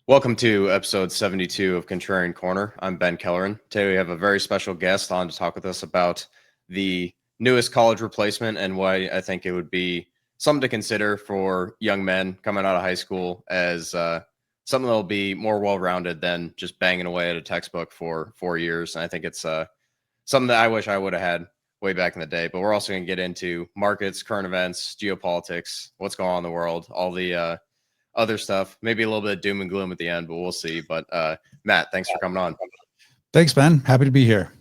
Welcome to episode 72 of Kontrarian Korner. I'm Ben Kellerin. Today we have a very special guest on to talk with us about the newest college replacement and why I think it would be something to consider for young men coming out of high school as something that'll be more well-rounded than just banging away at a textbook for 4 years. And I think it's something that I wish I would have had way back in the day. But we're also going to get into markets, current events, geopolitics, what's going on in the world, all the other stuff, maybe a little bit of doom and gloom at the end, but we'll see. But Matt, thanks for coming on. Thanks, Ben. Happy to be here.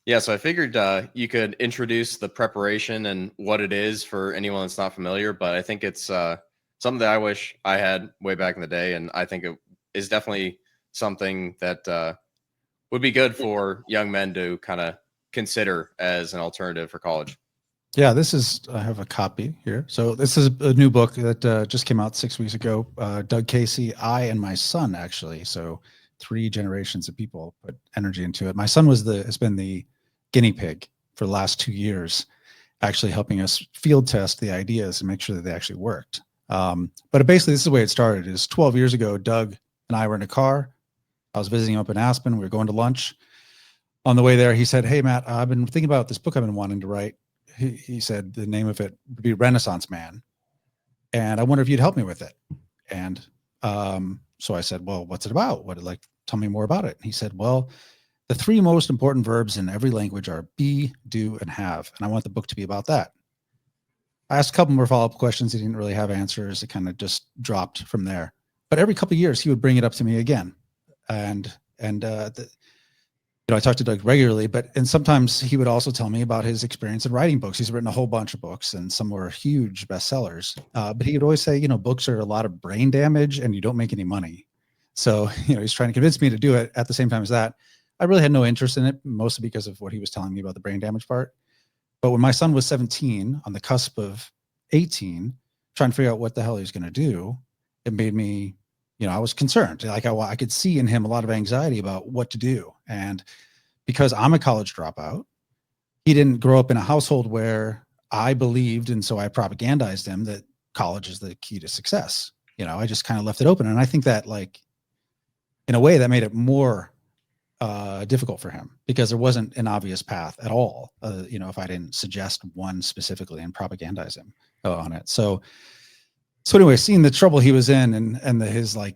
Yeah, so I figured you could introduce the preparation and what it is for anyone that's not familiar, but I think it's something that I wish I had way back in the day, and I think it is definitely something that would be good for young men to kind of consider as an alternative for college. Yeah, I have a copy here. So this is a new book that just came out 6 weeks ago. Doug Casey, I and my son, actually. So 3 generations of people put energy into it. My son has been the guinea pig for the last 2 years, actually helping us field test the ideas and make sure that they actually worked. But basically, this is the way it started. Is 12 years ago, Doug and I were in a car. I was visiting him up in Aspen. We were going to lunch. On the way there, he said, "Hey, Matt, I've been thinking about this book I've been wanting to write." He said the name of it would be Renaissance Man. And I wonder if you'd help me with it. And so I said, well, what's it about? Tell me more about it. And he said, well, the 3 most important verbs in every language are be, do, and have. And I want the book to be about that. I asked a couple more follow-up questions. He didn't really have answers. It kind of just dropped from there. But every couple of years, he would bring it up to me again. I talked to Doug regularly, and sometimes he would also tell me about his experience in writing books. He's written a whole bunch of books, and some were huge bestsellers. But he would always say, books are a lot of brain damage, and you don't make any money. So, he's trying to convince me to do it. At the same time as that, I really had no interest in it, mostly because of what he was telling me about the brain damage part. But when my son was 17, on the cusp of 18, trying to figure out what the hell he was going to do, it made me, I was concerned. Like I could see in him a lot of anxiety about what to do. And because I'm a college dropout, he didn't grow up in a household where I believed, and so I propagandized him that college is the key to success. I just kind of left it open. And I think that, in a way, that made it more difficult for him because there wasn't an obvious path at all, if I didn't suggest one specifically and propagandize him on it. So anyway, seeing the trouble he was in and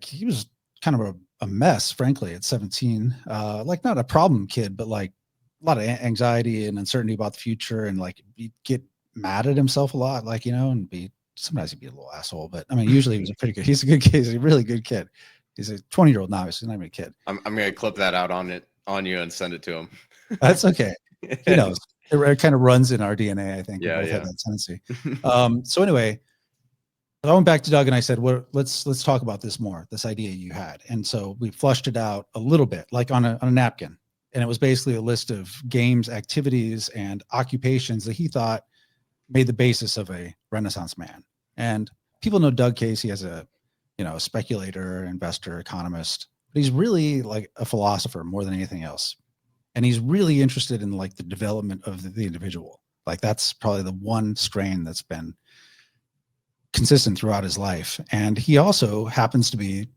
he was kind of a mess, frankly, at 17, not a problem kid, but a lot of anxiety and uncertainty about the future. And he'd get mad at himself a lot, and sometimes he'd be a little asshole, but I mean, usually he's a good kid. He's a really good kid. He's a 20-year-old novice. He's not even a kid. I'm going to clip that out on you and send it to him. That's okay. He knows. It kind of runs in our DNA, I think. Yeah, we both have that tendency. So anyway, I went back to Doug and I said, well, let's talk about this more, this idea you had. And so we flushed it out a little bit, like on a napkin. And it was basically a list of games, activities, and occupations that he thought made the basis of a Renaissance man. And people know Doug Casey as a speculator, investor, economist, but he's really like a philosopher more than anything else. And he's really interested in the development of the individual. That's probably the one strain that's been consistent throughout his life. And he also happens to be,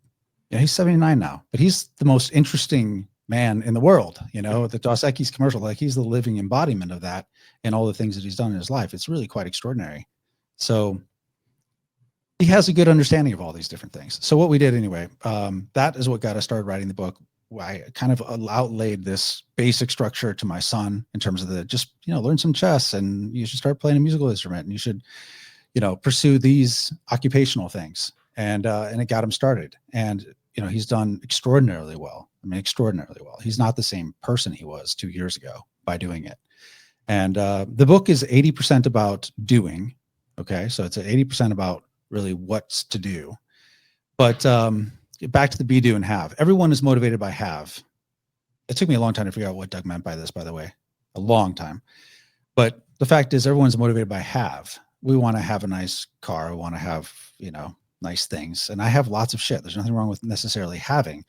he's 79 now, but he's the most interesting man in the world. The Dos Equis commercial, he's the living embodiment of that and all the things that he's done in his life. It's really quite extraordinary. So he has a good understanding of all these different things. So what we did anyway, that is what got us started writing the book. I kind of outlaid this basic structure to my son in terms of learn some chess, and you should start playing a musical instrument, and you should pursue these occupational things. And it got him started. And, he's done extraordinarily well. I mean, extraordinarily well. He's not the same person he was 2 years ago by doing it. And the book is 80% about doing. Okay. So it's 80% about really what's to do. But back to the be, do, and have. Everyone is motivated by have. It took me a long time to figure out what Doug meant by this, by the way. A long time. But the fact is, everyone's motivated by have. We want to have a nice car. We want to have, nice things. And I have lots of shit. There's nothing wrong with necessarily having.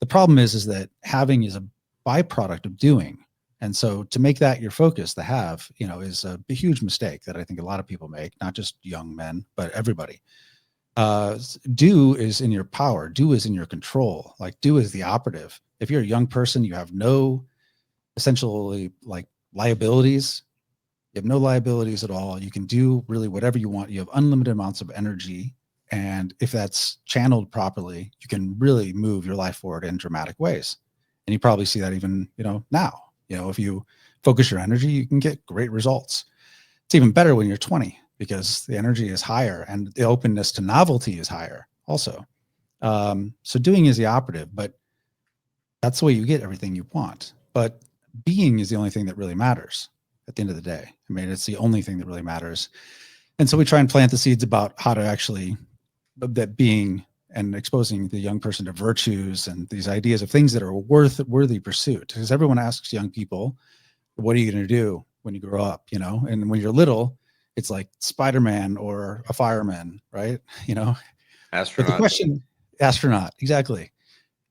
The problem is that having is a byproduct of doing. And so to make that your focus, the have, is a huge mistake that I think a lot of people make, not just young men, but everybody. Do is in your power. Do is in your control. Like do is the operative. If you're a young person, you have no essentially like liabilities. You have no liabilities at all. You can do really whatever you want. You have unlimited amounts of energy. And if that's channeled properly, you can really move your life forward in dramatic ways. And you probably see that even, now, if you focus your energy, you can get great results. It's even better when you're 20 because the energy is higher and the openness to novelty is higher also. So doing is the operative, but that's the way you get everything you want. But being is the only thing that really matters at the end of the day. I mean, it's the only thing that really matters. And so we try and plant the seeds about how to actually, that being and exposing the young person to virtues and these ideas of things that are worthy pursuit. Because everyone asks young people, what are you going to do when you grow up? And when you're little, it's like Spider-Man or a fireman, right? Astronaut. But the question, astronaut, exactly.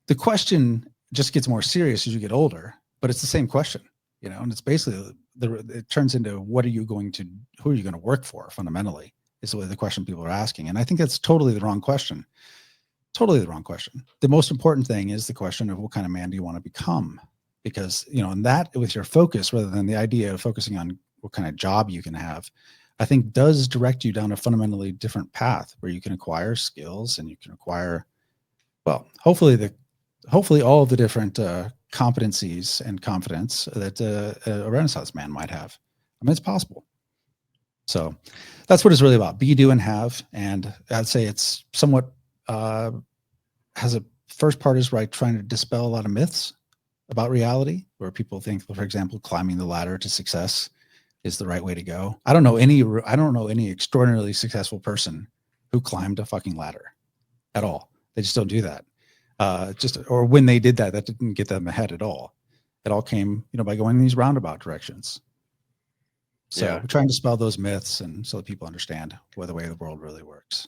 The question just gets more serious as you get older, but it's the same question, and it's basically it turns into who are you going to work for fundamentally is the question people are asking. And I think that's totally the wrong question. Totally the wrong question. The most important thing is the question of what kind of man do you want to become? Because, and that with your focus, rather than the idea of focusing on what kind of job you can have, I think does direct you down a fundamentally different path where you can acquire skills and you can acquire, well, hopefully all of the different competencies and confidence that a Renaissance man might have. I mean, it's possible. So that's what it's really about. Be, do, and have. And I'd say it's somewhat has a first part is right, trying to dispel a lot of myths about reality where people think, for example, climbing the ladder to success is the right way to go. I don't know any extraordinarily successful person who climbed a fucking ladder at all. They just don't do that. Or when they did that didn't get them ahead at all. It all came, by going in these roundabout directions. So we're trying to dispel those myths and so that people understand the way the world really works.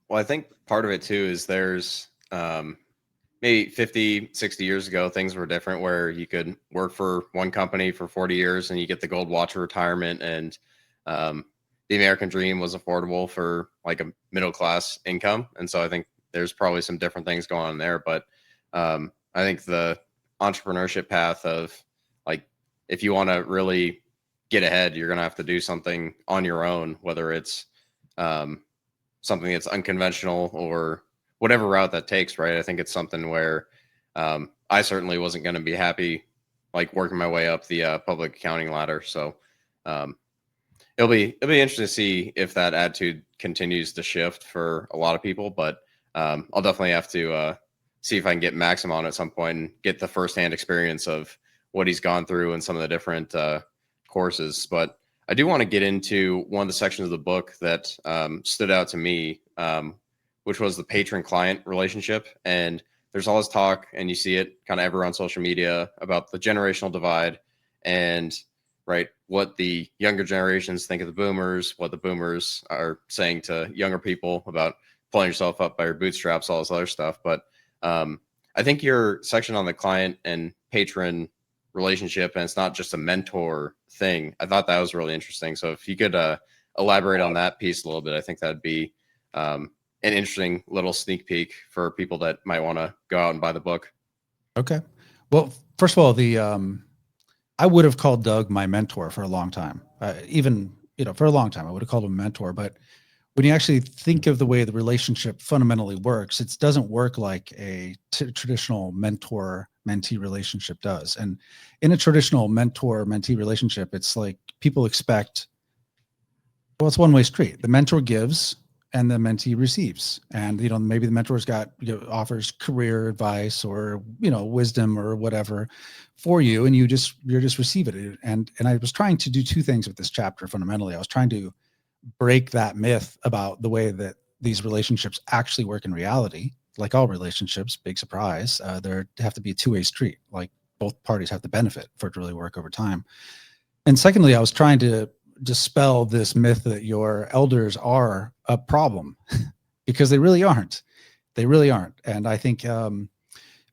Well, I think part of it too is there's maybe 50, 60 years ago, things were different where you could work for one company for 40 years and you get the gold watch of retirement. And the American dream was affordable for like a middle-class income. And so I think there's probably some different things going on there. But I think the entrepreneurship path of like, if you want to really get ahead, you're going to have to do something on your own, whether it's something that's unconventional or whatever route that takes, right? I think it's something where I certainly wasn't going to be happy like working my way up the public accounting ladder. So it'll be interesting to see if that attitude continues to shift for a lot of people. But I'll definitely have to see if I can get Maxim on at some point and get the firsthand experience of what he's gone through and some of the different courses. But I do want to get into one of the sections of the book that stood out to me, which was the patron-client relationship. And there's all this talk, and you see it kind of everywhere on social media about the generational divide and right what the younger generations think of the boomers, what the boomers are saying to younger people about pulling yourself up by your bootstraps, all this other stuff. But I think your section on the client and patron relationship, and it's not just a mentor thing, I thought that was really interesting. So if you could elaborate on that piece a little bit, I think that'd be an interesting little sneak peek for people that might want to go out and buy the book. Okay. Well, first of all, I would have called Doug my mentor for a long time. For a long time, I would have called him a mentor. But when you actually think of the way the relationship fundamentally works, it doesn't work like a traditional mentor-mentee relationship does. And in a traditional mentor-mentee relationship, it's like people expect, well, it's one-way street. The mentor gives and the mentee receives. And, maybe the mentor's got, offers career advice or, wisdom or whatever for you. And you're just receiving it. And I was trying to do two things with this chapter. Fundamentally, I was trying to break that myth about the way that these relationships actually work in reality. Like all relationships, big surprise, there have to be a two-way street. Like both parties have to benefit for it to really work over time. And secondly, I was trying to dispel this myth that your elders are a problem because they really aren't. They really aren't. And I think young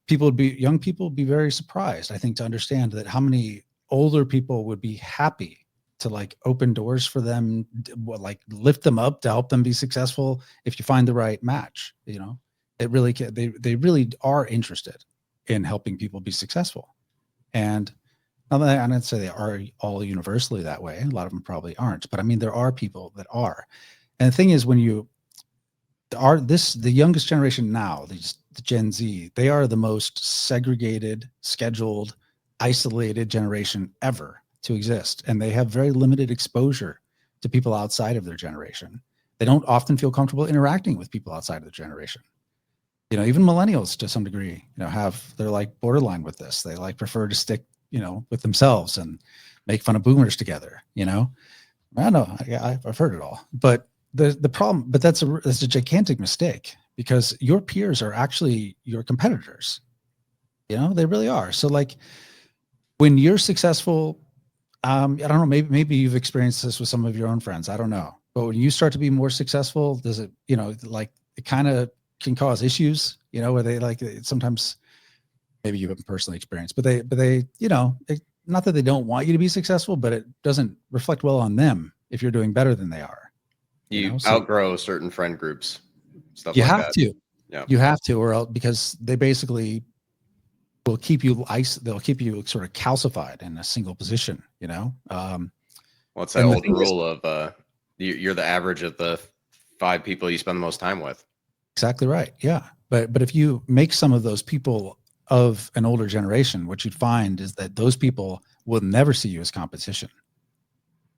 people would be very surprised, I think, to understand that how many older people would be happy to like open doors for them, like lift them up to help them be successful if you find the right match. You know, it really can, they really are interested in helping people be successful. And I'm not say they are all universally that way. A lot of them probably aren't, but I mean, there are people that are. And the thing is, when you are the youngest generation now, the Gen Z, they are the most segregated, scheduled, isolated generation ever to exist. And they have very limited exposure to people outside of their generation. They don't often feel comfortable interacting with people outside of their generation. You know, even millennials to some degree, you know, they're like borderline with this. They like prefer to stick, you know, with themselves and make fun of boomers together, you know. I don't know, I've heard it all. But the problem, but that's a gigantic mistake, because your peers are actually your competitors. You know, they really are. So like when you're successful, I don't know, maybe you've experienced this with some of your own friends. I don't know. But when you start to be more successful, does it, you know, like it kind of can cause issues, you know, where they like sometimes, maybe you haven't personally experienced, but they, you know, not that they don't want you to be successful, but it doesn't reflect well on them if you're doing better than they are. You know? outgrow certain friend groups, stuff you like have that. to. Yeah. You have to, or else, because they basically will keep you they'll keep you sort of calcified in a single position, you know. What's that old rule of you're the average of the 5 people you spend the most time with? Exactly right. Yeah. But if you make some of those people of an older generation, what you'd find is that those people will never see you as competition.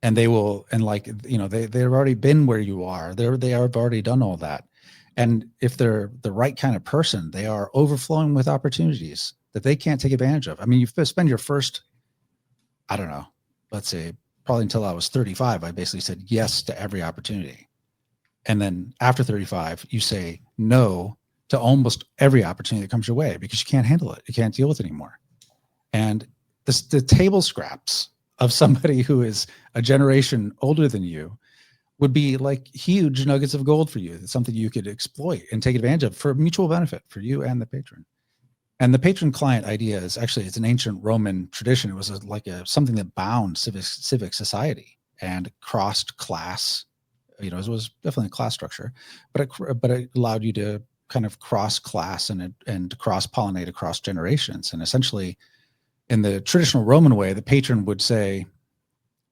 And they will, and like, you know, they've already been where you are. They have already done all that. And if they're the right kind of person, they are overflowing with opportunities that they can't take advantage of. I mean, you spend your first, I don't know, let's say probably until I was 35, I basically said yes to every opportunity. And then after 35, you say no to almost every opportunity that comes your way because you can't handle it. You can't deal with it anymore. And the table scraps of somebody who is a generation older than you would be like huge nuggets of gold for you. It's something you could exploit and take advantage of for mutual benefit for you and the patron. And the patron-client idea is actually, it's an ancient Roman tradition. It was something that bound civic society and crossed class. You know, it was definitely a class structure, but it allowed you to kind of cross class and cross pollinate across generations. And essentially, in the traditional Roman way, the patron would say,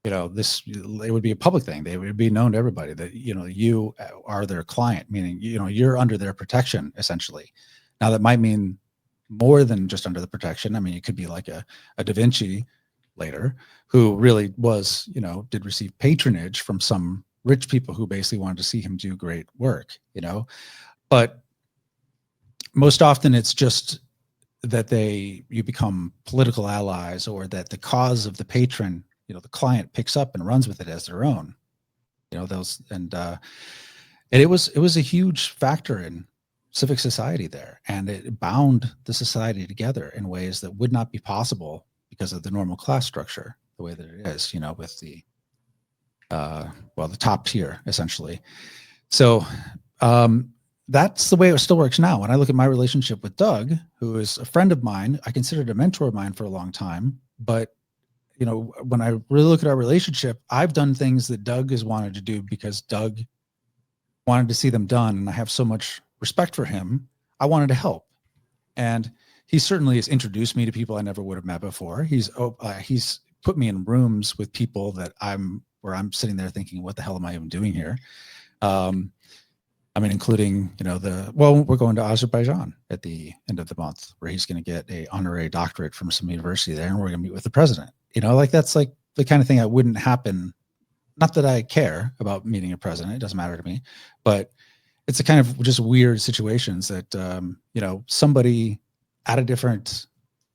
you know, it would be a public thing. They would be known to everybody that, you know, you are their client, meaning, you know, you're under their protection, essentially. Now, that might mean more than just under the protection. I mean, it could be like a Da Vinci later, who really was, you know, did receive patronage from some rich people who basically wanted to see him do great work, you know. But most often it's just that you become political allies, or that the cause of the patron, you know, the client picks up and runs with it as their own, you know, and it was a huge factor in civic society there, and it bound the society together in ways that would not be possible because of the normal class structure, the way that it is, you know, with the the top tier, essentially. So that's the way it still works now. When I look at my relationship with Doug, who is a friend of mine, I considered a mentor of mine for a long time. But, you know, when I really look at our relationship, I've done things that Doug has wanted to do because Doug wanted to see them done. And I have so much respect for him. I wanted to help. And he certainly has introduced me to people I never would have met before. He's put me in rooms with people that I'm sitting there thinking, what the hell am I even doing here? I mean, including, you know, we're going to Azerbaijan at the end of the month, where he's going to get a honorary doctorate from some university there, and we're going to meet with the president. You know, like that's like the kind of thing that wouldn't happen. Not that I care about meeting a president; it doesn't matter to me, but it's a kind of just weird situations that you know, somebody at a different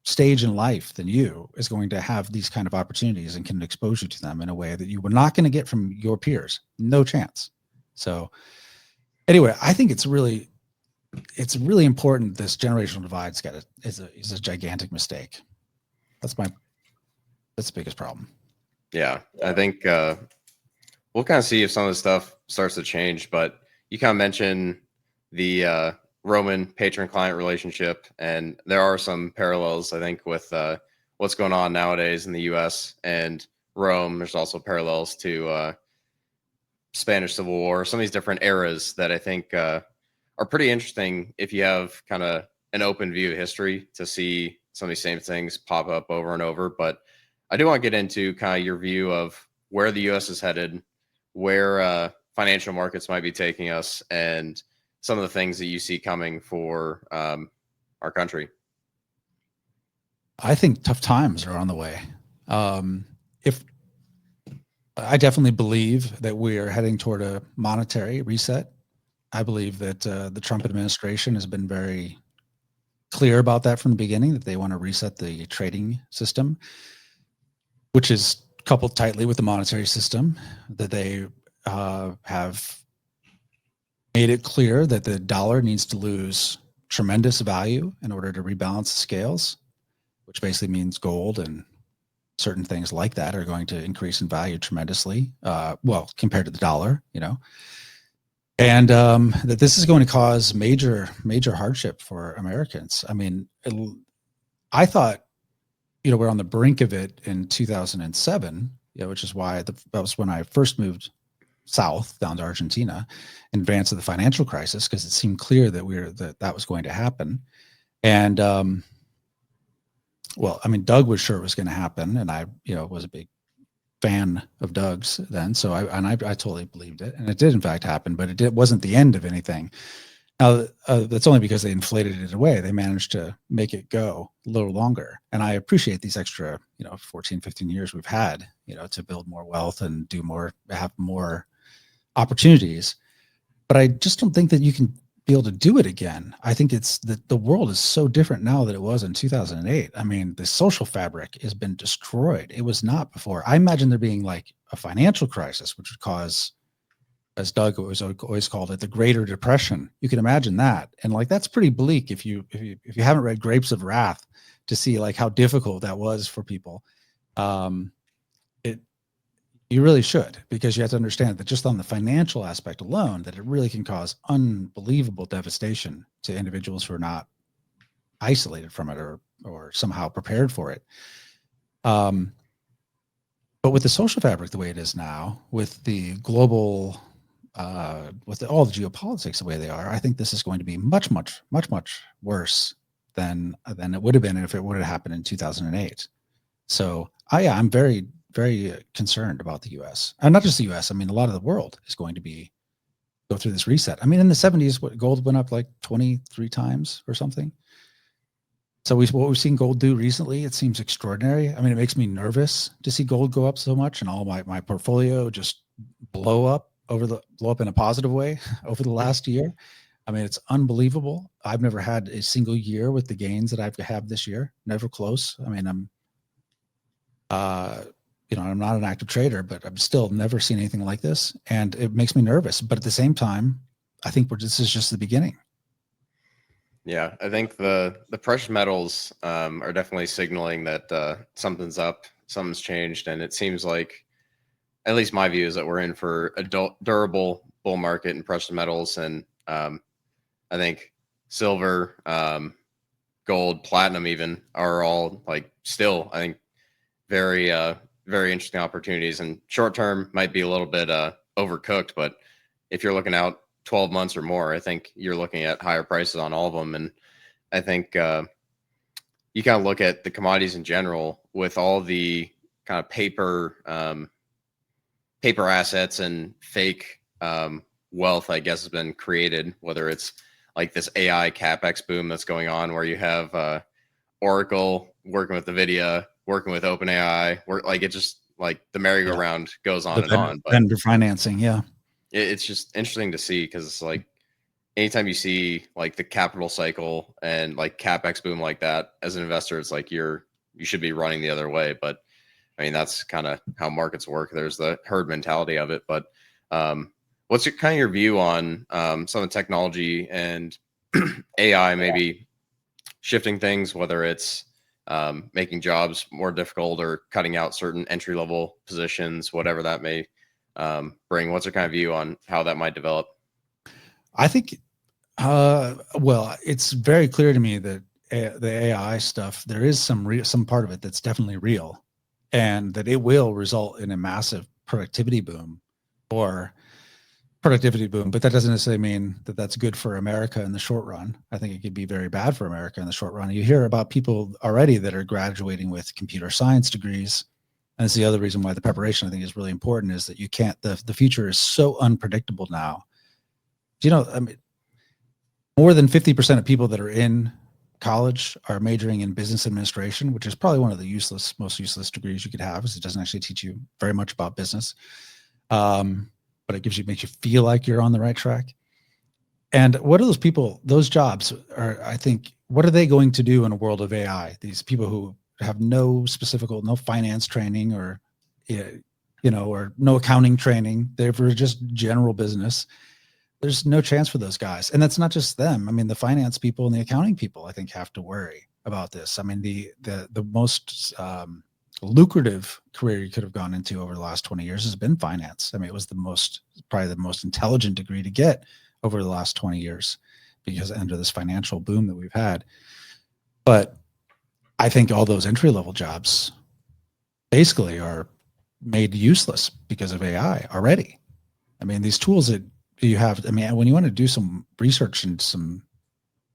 stage in life than you is going to have these kind of opportunities and can expose you to them in a way that you were not going to get from your peers. No chance. So anyway, I think it's really important. This generational divide is a gigantic mistake. That's the biggest problem. Yeah, I think we'll kind of see if some of the stuff starts to change, but you kind of mentioned the Roman patron-client relationship, and there are some parallels, I think, with what's going on nowadays in the U.S. and Rome. There's also parallels to Spanish Civil War. Some of these different eras that I think are pretty interesting if you have kind of an open view of history to see some of these same things pop up over and over. But I do want to get into kind of your view of where the U.S. is headed, where financial markets might be taking us, and some of the things that you see coming for our country. I think tough times are on the way. If I definitely believe that we are heading toward a monetary reset. I believe that the Trump administration has been very clear about that from the beginning, that they want to reset the trading system, which is coupled tightly with the monetary system, that they have made it clear that the dollar needs to lose tremendous value in order to rebalance the scales, which basically means gold and certain things like that are going to increase in value tremendously, well, compared to the dollar, and that this is going to cause major hardship for Americans. I mean, I thought, we're on the brink of it in 2007, which is why that was when I first moved south down to Argentina in advance of the financial crisis, because it seemed clear that that was going to happen. And well, I mean, Doug was sure it was going to happen, and I, was a big fan of Doug's then, so I totally believed it, and it did in fact happen, but it wasn't the end of anything. Now, that's only because they inflated it away. They managed to make it go a little longer, and I appreciate these extra, 14, 15 years we've had, to build more wealth and do more, have more opportunities. But I just don't think that you can be able to do it again. I think it's that the world is so different now than it was in 2008. I mean, the social fabric has been destroyed. It was not before. I imagine there being like a financial crisis, which would cause, as Doug always called it, the Greater Depression. You can imagine that, and like that's pretty bleak if you haven't read Grapes of Wrath to see like how difficult that was for people. You really should, because you have to understand that just on the financial aspect alone, that it really can cause unbelievable devastation to individuals who are not isolated from it or somehow prepared for it. But with the social fabric the way it is now, with the global, with all the geopolitics the way they are, I think this is going to be much worse than it would have been if it would have happened in 2008. So I'm very concerned about the U.S. and not just the U.S. I mean, a lot of the world is going to go through this reset. I mean, in the 70s, gold went up like 23 times or something. So what we've seen gold do recently, it seems extraordinary. I mean, it makes me nervous to see gold go up so much and all my portfolio just blow up in a positive way over the last year. I mean, it's unbelievable. I've never had a single year with the gains that I've had this year. Never close. I mean, I'm not an active trader, but I've still never seen anything like this, and it makes me nervous. But at the same time, I think this is just the beginning. Yeah, I think the precious metals are definitely signaling that something's up, something's changed, and it seems like, at least my view is that we're in for a durable bull market in precious metals, and I think silver, gold, platinum, even are all like still, I think, very interesting opportunities, and short term might be a little bit overcooked, but if you're looking out 12 months or more, I think you're looking at higher prices on all of them. And I think you kind of look at the commodities in general with all the kind of paper assets and fake wealth, I guess, has been created, whether it's like this AI CapEx boom that's going on where you have Oracle working with NVIDIA, working with OpenAI, like it just like the merry-go-round goes on and on. But vendor financing, yeah. It's just interesting to see, because it's like anytime you see like the capital cycle and like CapEx boom like that, as an investor, it's like you should be running the other way. But I mean, that's kind of how markets work. There's the herd mentality of it. But what's your view on some of the technology and AI maybe shifting things, whether it's making jobs more difficult or cutting out certain entry-level positions, whatever that may bring? What's your kind of view on how that might develop? I think, well, it's very clear to me that the AI stuff, there is some part of it that's definitely real. and that it will result in a massive productivity boom. But that doesn't necessarily mean that that's good for America in the short run. I think it could be very bad for America in the short run. You hear about people already that are graduating with computer science degrees. And it's the other reason why the preparation, I think, is really important, is that you can't, the future is so unpredictable now. Do you know, I mean, more than 50% of people that are in college are majoring in business administration, which is probably one of the most useless degrees you could have, because it doesn't actually teach you very much about business. But it makes you feel like you're on the right track. And what are those people, those jobs are, I think, what are they going to do in a world of AI? These people who have no finance training or, or no accounting training. They're for just general business. There's no chance for those guys. And that's not just them. I mean, the finance people and the accounting people, I think, have to worry about this. I mean, the most lucrative career you could have gone into over the last 20 years has been finance. I mean, it was probably the most intelligent degree to get over the last 20 years, because under this financial boom that we've had. But I think all those entry-level jobs basically are made useless because of AI already. I mean, these tools that you have, I mean, when you want to do some research and some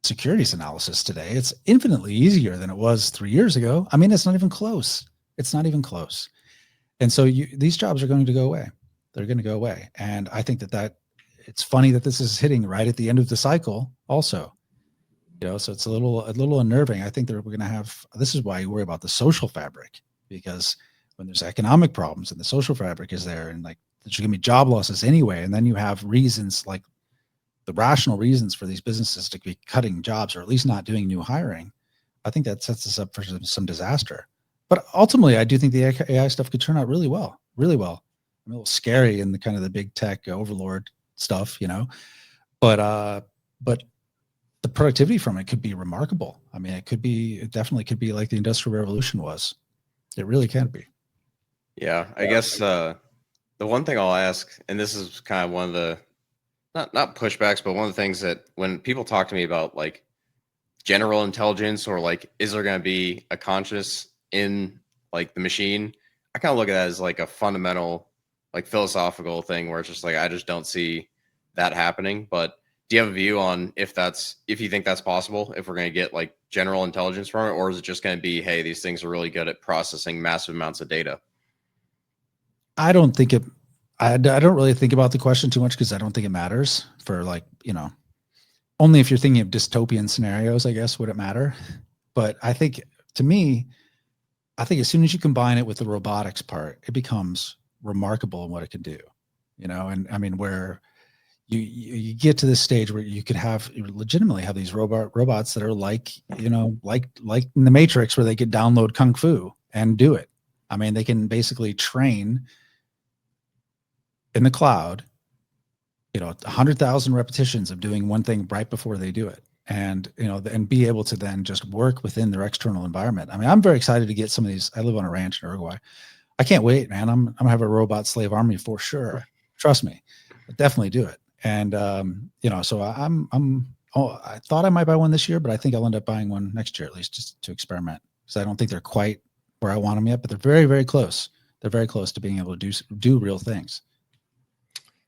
securities analysis today, it's infinitely easier than it was 3 years ago. I mean, it's not even close. It's not even close. And so these jobs are going to go away. They're going to go away. And I think that it's funny that this is hitting right at the end of the cycle also. So it's a little unnerving. I think that we're going to have, this is why you worry about the social fabric, because when there's economic problems and the social fabric is there, and like there's going to be job losses anyway, and then you have reasons, like the rational reasons for these businesses to be cutting jobs or at least not doing new hiring, I think that sets us up for some disaster. But ultimately, I do think the AI stuff could turn out really well, really well. I'm a little scary in the kind of the big tech overlord stuff, but the productivity from it could be remarkable. I mean, it definitely could be like the Industrial Revolution was. It really can be. Yeah, I guess the one thing I'll ask, and this is kind of one of the not pushbacks, but one of the things that when people talk to me about like general intelligence, or like, is there going to be a conscious in like the machine, I kind of look at that as like a fundamental, like philosophical thing, where it's just like, I just don't see that happening. But do you have a view on if you think that's possible, if we're going to get like general intelligence from it, or is it just going to be, hey, these things are really good at processing massive amounts of data? I don't really think about the question too much, because I don't think it matters for only if you're thinking of dystopian scenarios, I guess, would it matter. But I think, to me, as soon as you combine it with the robotics part, it becomes remarkable in what it can do, and I mean, where you get to this stage where you could legitimately have these robots that are like in the Matrix, where they could download Kung Fu and do it. I mean, they can basically train in the cloud, 100,000 repetitions of doing one thing right before they do it. And, and be able to then just work within their external environment. I mean, I'm very excited to get some of these. I live on a ranch in Uruguay. I can't wait, man. I'm gonna have a robot slave army for sure. Trust me, I'll definitely do it. And, so I thought I might buy one this year, but I think I'll end up buying one next year, at least, just to experiment. Because I don't think they're quite where I want them yet, but they're very, very close. They're very close to being able to do real things.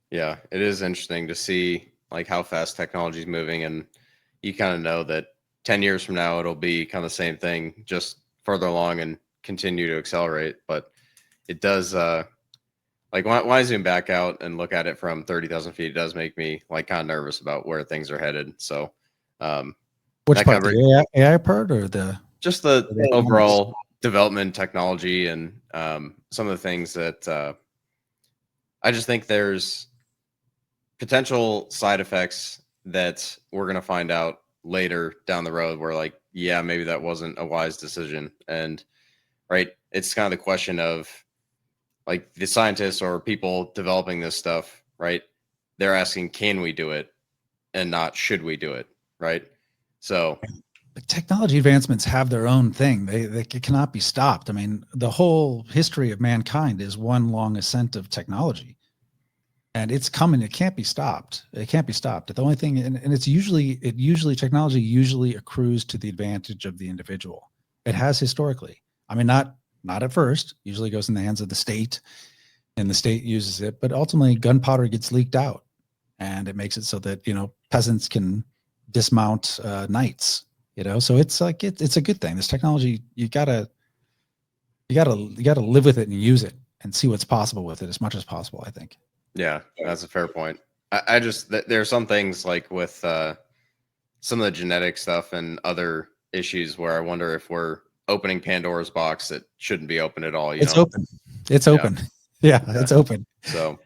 Yeah, it is interesting to see like how fast technology is moving, and you kind of know that 10 years from now, it'll be kind of the same thing, just further along and continue to accelerate. But it does, like when I zoom back out and look at it from 30,000 feet, it does make me like kind of nervous about where things are headed. So, which part, the AI part, or just the overall development technology, and some of the things that I just think there's potential side effects that we're going to find out later down the road, where like, yeah, maybe that wasn't a wise decision. And right, it's kind of the question of like the scientists or people developing this stuff, right? They're asking, can we do it, and not should we do it, right? So technology advancements have their own thing. They cannot be stopped. I mean, the whole history of mankind is one long ascent of technology. And it's coming. It can't be stopped. It can't be stopped. The only thing, and technology usually accrues to the advantage of the individual. It has historically. I mean, not not at first, usually goes in the hands of the state, and the state uses it, but ultimately gunpowder gets leaked out, and it makes it so that, peasants can dismount knights, so it's like, it's a good thing. This technology, you gotta live with it and use it and see what's possible with it as much as possible, I think. Yeah, that's a fair point. I just, there are some things like with some of the genetic stuff and other issues where I wonder if we're opening Pandora's box that shouldn't be open at all. It's open. It's open. Yeah, it's open. So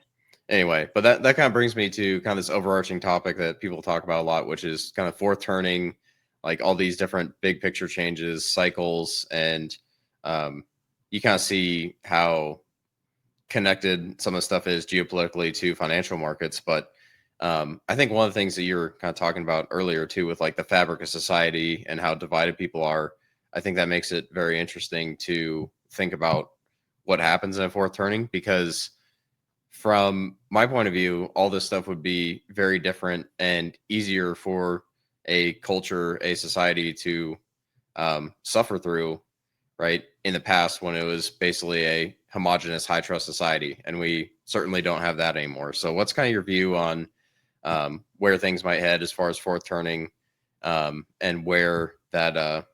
anyway, but that kind of brings me to kind of this overarching topic that people talk about a lot, which is kind of fourth turning, like all these different big picture changes, cycles, and you kind of see how connected some of the stuff is geopolitically to financial markets. But I think one of the things that you were kind of talking about earlier too, with like the fabric of society and how divided people are, I think that makes it very interesting to think about what happens in a fourth turning, because from my point of view, all this stuff would be very different and easier for a culture, a society to suffer through, right? In the past, when it was basically a homogenous high trust society, and we certainly don't have that anymore. So what's kind of your view on where things might head as far as fourth turning, and where that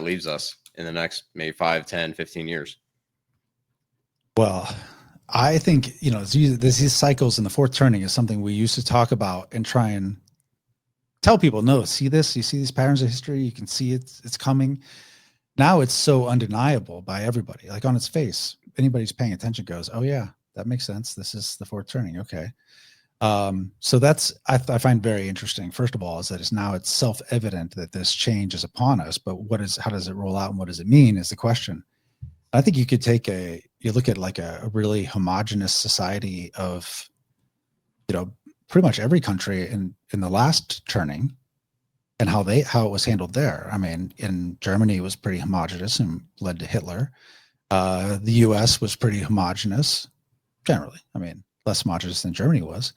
leaves us in the next maybe 5, 10, 15 years? Well, I think, these cycles in the fourth turning is something we used to talk about and try and tell people, no, see this, you see these patterns of history, you can see it's coming. Now it's so undeniable by everybody, like on its face. Anybody's paying attention goes, oh yeah, that makes sense. This is the fourth turning. Okay. So that's, I find very interesting. First of all, is that it's self-evident that this change is upon us, but how does it roll out and what does it mean is the question. I think you could you look at like a really homogenous society of, pretty much every country in the last turning, and how it was handled there. I mean, in Germany, it was pretty homogenous and led to Hitler. The U.S. was pretty homogenous, generally. I mean, less homogenous than Germany was,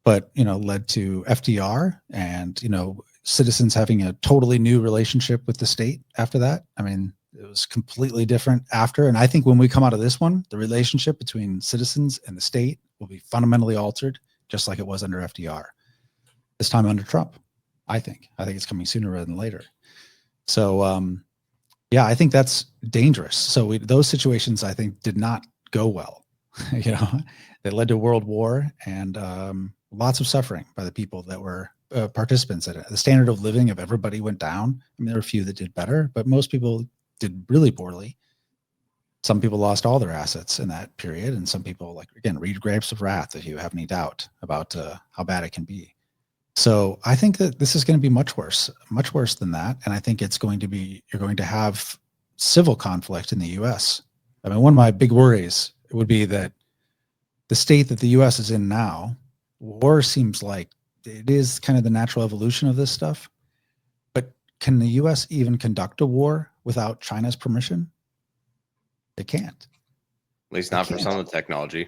but led to FDR and citizens having a totally new relationship with the state after that. I mean, it was completely different after. And I think when we come out of this one, the relationship between citizens and the state will be fundamentally altered, just like it was under FDR. This time under Trump. I think it's coming sooner rather than later. So, yeah, I think that's dangerous. So those situations, I think, did not go well. They led to World War and lots of suffering by the people that were participants in it. The standard of living of everybody went down. I mean, there were a few that did better, but most people did really poorly. Some people lost all their assets in that period, and some people, like, again, read Grapes of Wrath if you have any doubt about how bad it can be. So I think that this is going to be much worse than that. And I think you're going to have civil conflict in the US. I mean, one of my big worries would be that the state that the US is in now, war seems like it is kind of the natural evolution of this stuff. But can the US even conduct a war without China's permission? They can't. At least not for some of the technology.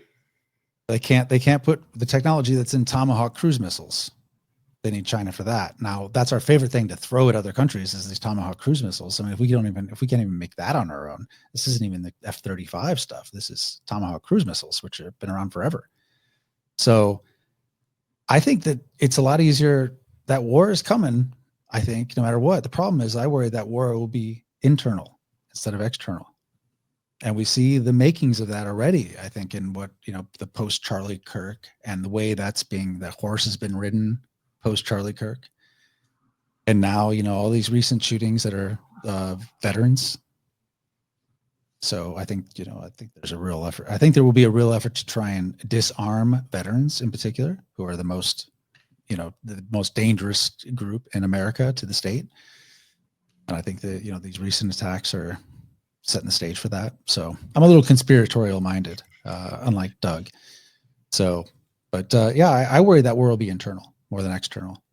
They can't put the technology that's in Tomahawk cruise missiles. They need China for that. Now, that's our favorite thing to throw at other countries, is these Tomahawk cruise missiles. I mean, if we can't even make that on our own, this isn't even the F-35 stuff. This is Tomahawk cruise missiles, which have been around forever. So I think that it's a lot easier. That war is coming, I think, no matter what. The problem is, I worry that war will be internal instead of external. And we see the makings of that already, I think, in what, the post Charlie Kirk and the way the horse has been ridden post Charlie Kirk. And now, all these recent shootings that are veterans. So I think there's a real effort. I think there will be a real effort to try and disarm veterans in particular, who are the most dangerous group in America to the state. And I think that, these recent attacks are setting the stage for that. So I'm a little conspiratorial minded, unlike Doug. So, but yeah, I worry that war will be internal more than external.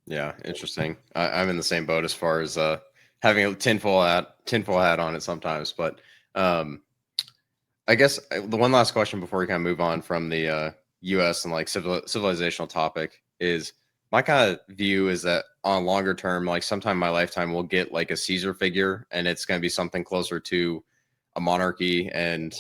Yeah, interesting. I'm in the same boat as far as having a tinfoil hat on it sometimes. But I guess the one last question before we kind of move on from the U.S. and like civilizational topic is, my kind of view is that on longer term, like sometime in my lifetime, we'll get like a Caesar figure, and it's going to be something closer to a monarchy, and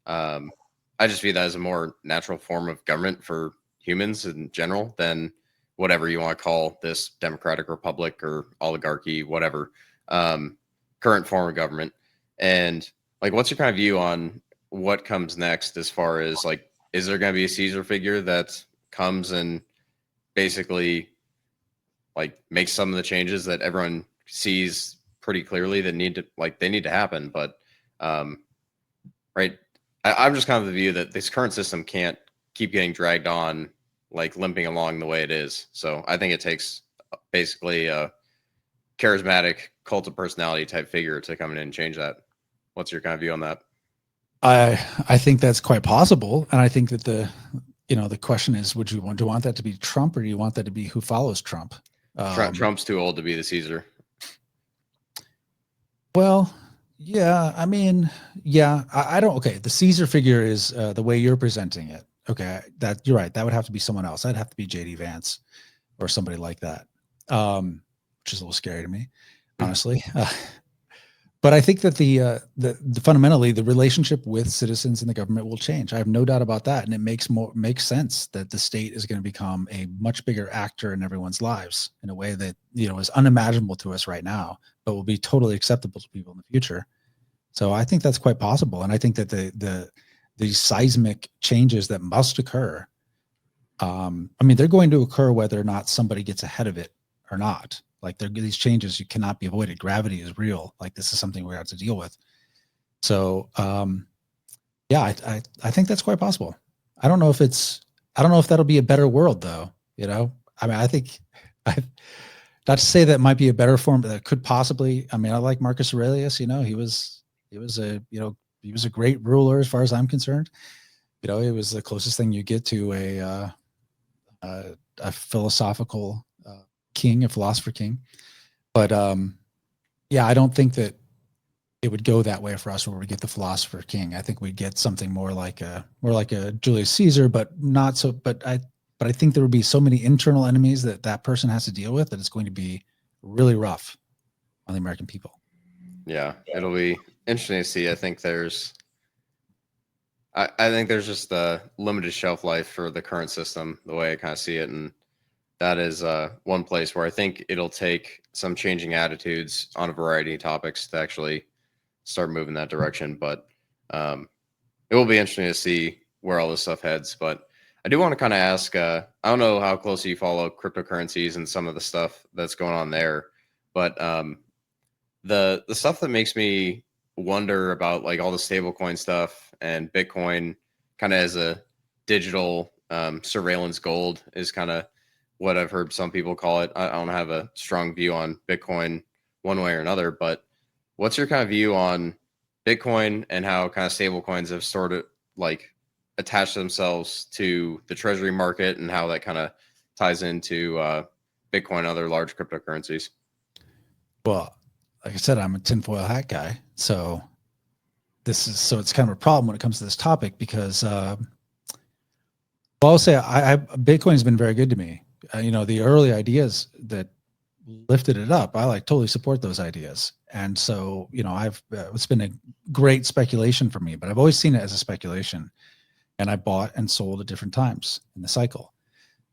I just view that as a more natural form of government for humans in general than whatever you want to call this democratic republic or oligarchy, whatever current form of government. And like, what's your kind of view on what comes next as far as like, is there going to be a Caesar figure that comes and basically like makes some of the changes that everyone sees pretty clearly that they need to happen? But right, I'm just kind of the view that this current system can't keep getting dragged on, like limping along the way it is. So I think it takes basically a charismatic cult of personality type figure to come in and change that. What's your kind of view on that? I think that's quite possible, and I think that the question is, do you want that to be Trump, or do you want that to be who follows Trump? Trump's too old to be the Caesar. Well, yeah, I mean, yeah, I don't. Okay, the Caesar figure is the way you're presenting it. Okay, that you're right. That would have to be someone else. That'd have to be JD Vance or somebody like that, which is a little scary to me, honestly. But I think that the fundamentally the relationship with citizens and the government will change. I have no doubt about that, and it makes sense that the state is going to become a much bigger actor in everyone's lives in a way that is unimaginable to us right now, but will be totally acceptable to people in the future. So I think that's quite possible, and I think that the seismic changes that must occur, I mean, they're going to occur whether or not somebody gets ahead of it or not. Like these changes, you cannot be avoided. Gravity is real. Like this is something we have to deal with. So, yeah, I think that's quite possible. I don't know if that'll be a better world though. I mean, I think not to say that might be a better form, but that could possibly. I mean, I like Marcus Aurelius. He was a great ruler as far as I'm concerned. It was the closest thing you get to a philosophical king, a philosopher king. But yeah, I don't think that it would go that way for us where we get the philosopher king. I think we'd get something more like a Julius Caesar, but not so. But I think there would be so many internal enemies that person has to deal with that it's going to be really rough on the American people. Yeah, it'll be interesting to see. I think there's just a limited shelf life for the current system, the way I kind of see it, and that is one place where I think it'll take some changing attitudes on a variety of topics to actually start moving that direction. But it will be interesting to see where all this stuff heads. But I do want to kind of ask, I don't know how closely you follow cryptocurrencies and some of the stuff that's going on there, but the stuff that makes me wonder about like all the stablecoin stuff and Bitcoin kind of as a digital surveillance gold is kind of what I've heard some people call it. I don't have a strong view on Bitcoin one way or another, but what's your kind of view on Bitcoin and how kind of stable coins have sort of like attached themselves to the treasury market and how that kind of ties into Bitcoin and other large cryptocurrencies? Well, like I said, I'm a tinfoil hat guy. So it's kind of a problem when it comes to this topic because, well, I'll say Bitcoin has been very good to me. The early ideas that lifted it up, I totally support those ideas. And so, it's been a great speculation for me, but I've always seen it as a speculation, and I bought and sold at different times in the cycle.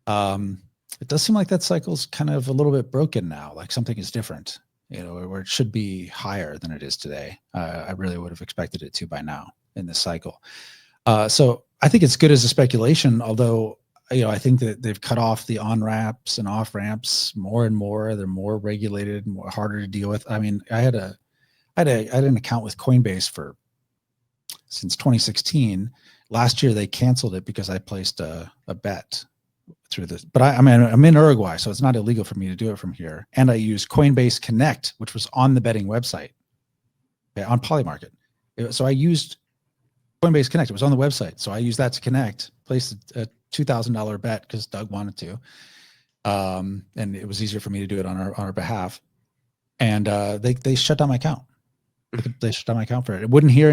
It does seem like that cycle's kind of a little bit broken now, like something is different, where it should be higher than it is today. I really would have expected it to by now in this cycle. So I think it's good as a speculation, although I think that they've cut off the on-ramps and off-ramps more and more. They're more regulated, more harder to deal with. I mean, I had an account with Coinbase since 2016. Last year they canceled it because I placed a bet through this. But I'm in Uruguay, so it's not illegal for me to do it from here. And I used Coinbase Connect, which was on the betting website, on Polymarket. So I used Coinbase Connect. It was on the website, so I used that to connect. Placed a $2,000 bet because Doug wanted to, and it was easier for me to do it on our behalf. And they shut down my account. They shut down my account for it. It wouldn't hear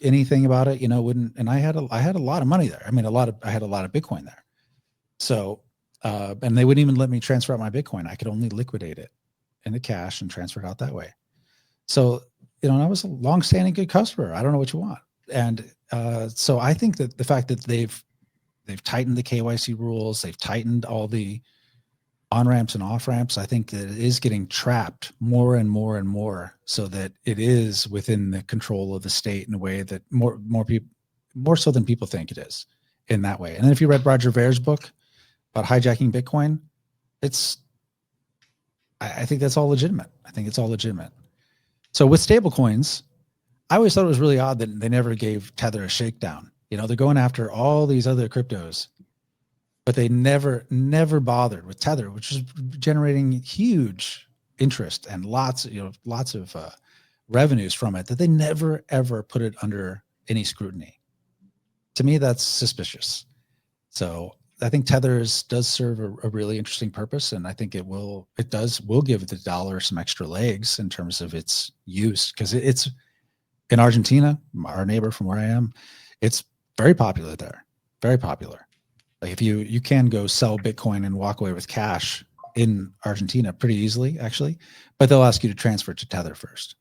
anything about it, wouldn't. And I had a lot of money there. I mean, I had a lot of Bitcoin there. So, and they wouldn't even let me transfer out my Bitcoin. I could only liquidate it into cash and transfer it out that way. So I was a longstanding good customer. I don't know what you want. And so I think that the fact that they've tightened the KYC rules, they've tightened all the on ramps and off ramps. I think that it is getting trapped more and more and more, so that it is within the control of the state in a way that more people, more so than people think it is, in that way. And then if you read Roger Ver's book about hijacking Bitcoin, I think that's all legitimate. I think it's all legitimate. So with stablecoins, I always thought it was really odd that they never gave Tether a shakedown. They're going after all these other cryptos, but they never bothered with Tether, which is generating huge interest and lots of revenues from it, that they never, ever put it under any scrutiny. To me, that's suspicious. So I think Tethers does serve a really interesting purpose, and I think will give the dollar some extra legs in terms of its use, because it's in Argentina, our neighbor from where I am, it's very popular there, very popular. Like if you can go sell Bitcoin and walk away with cash in Argentina pretty easily, actually, but they'll ask you to transfer it to Tether first.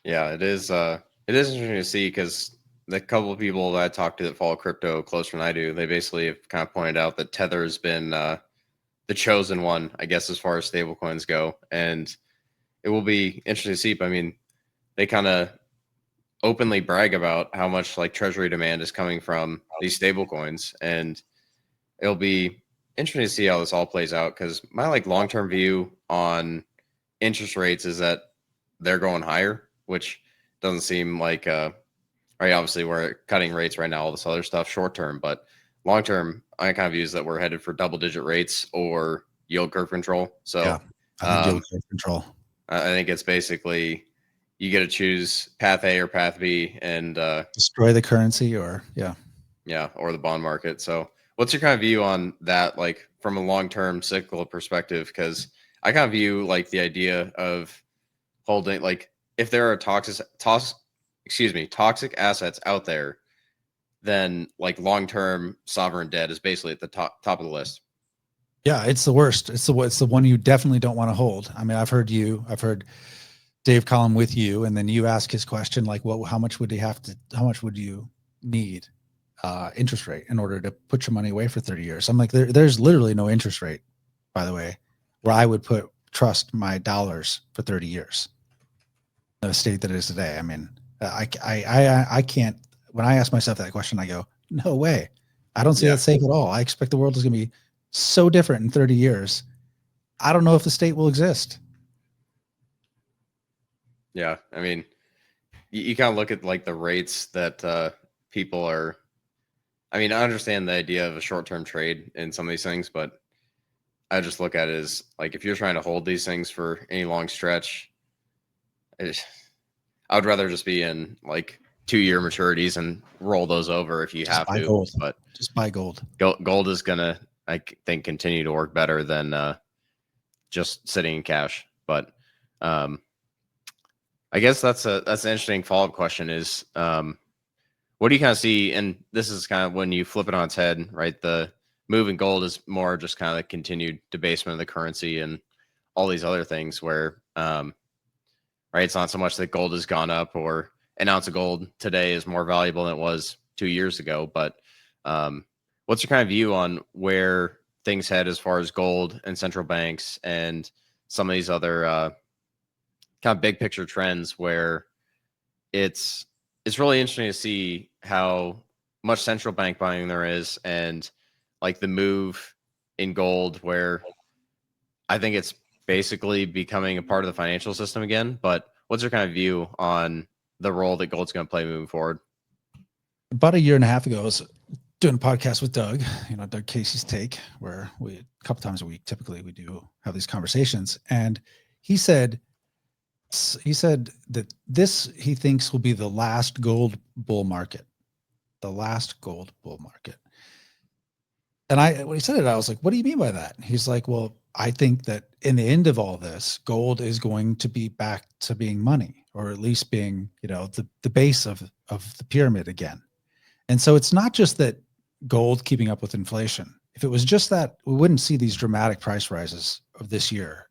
Yeah, it is interesting to see, because the couple of people that I talked to that follow crypto closer than I do, they basically have kind of pointed out that Tether has been the chosen one, I guess, as far as stablecoins go. And it will be interesting to see. But I mean, they kind of openly brag about how much like treasury demand is coming from these stablecoins, and it'll be interesting to see how this all plays out, because my like long-term view on interest rates is that they're going higher, which doesn't seem like right, obviously we're cutting rates right now, all this other stuff short term, but long term, I kind of use that we're headed for double-digit rates or yield curve control. So yeah, I think yield curve control. I think it's basically you get to choose path A or path B, and destroy the currency, or or the bond market. So what's your kind of view on that, like from a long-term cyclical perspective? Because I kind of view like the idea of holding, like if there are toxic assets out there, then like long-term sovereign debt is basically at the top of the list. Yeah, it's the worst. It's the one you definitely don't want to hold. I mean, I've heard Dave Collin with you, and then you ask his question like, how much would you need interest rate in order to put your money away for 30 years? I'm like, there's literally no interest rate, by the way, where I would trust my dollars for 30 years in the state that it is today. I mean, I can't, when I ask myself that question, I go, no way. I don't see that safe at all. I expect the world is going to be so different in 30 years. I don't know if the state will exist. Yeah. I mean, you kind of look at like the rates that people are, I mean, I understand the idea of a short-term trade in some of these things, but I just look at it as like, if you're trying to hold these things for any long stretch, I would rather just be in like 2-year maturities and roll those over if you just have to. Gold. But just buy gold. Gold is gonna, I think, continue to work better than just sitting in cash. But I guess that's an interesting follow-up question is, what do you kind of see? And this is kind of when you flip it on its head, right? The move in gold is more just kind of the continued debasement of the currency and all these other things where, right, it's not so much that gold has gone up or an ounce of gold today is more valuable than it was 2 years ago. But what's your kind of view on where things head as far as gold and central banks and some of these other kind of big picture trends, where it's really interesting to see how much central bank buying there is, and like the move in gold, where I think it's basically becoming a part of the financial system again. But what's your kind of view on the role that gold's going to play moving forward? About a year and a half ago, I was doing a podcast with Doug, Doug Casey's Take, where a couple times a week, typically we do have these conversations. And he said that he thinks will be the last gold bull market, And when he said it, I was like, what do you mean by that? He's like, well, I think that in the end of all this, gold is going to be back to being money, or at least being, the base of the pyramid again. And so it's not just that gold keeping up with inflation. If it was just that, we wouldn't see these dramatic price rises of this year.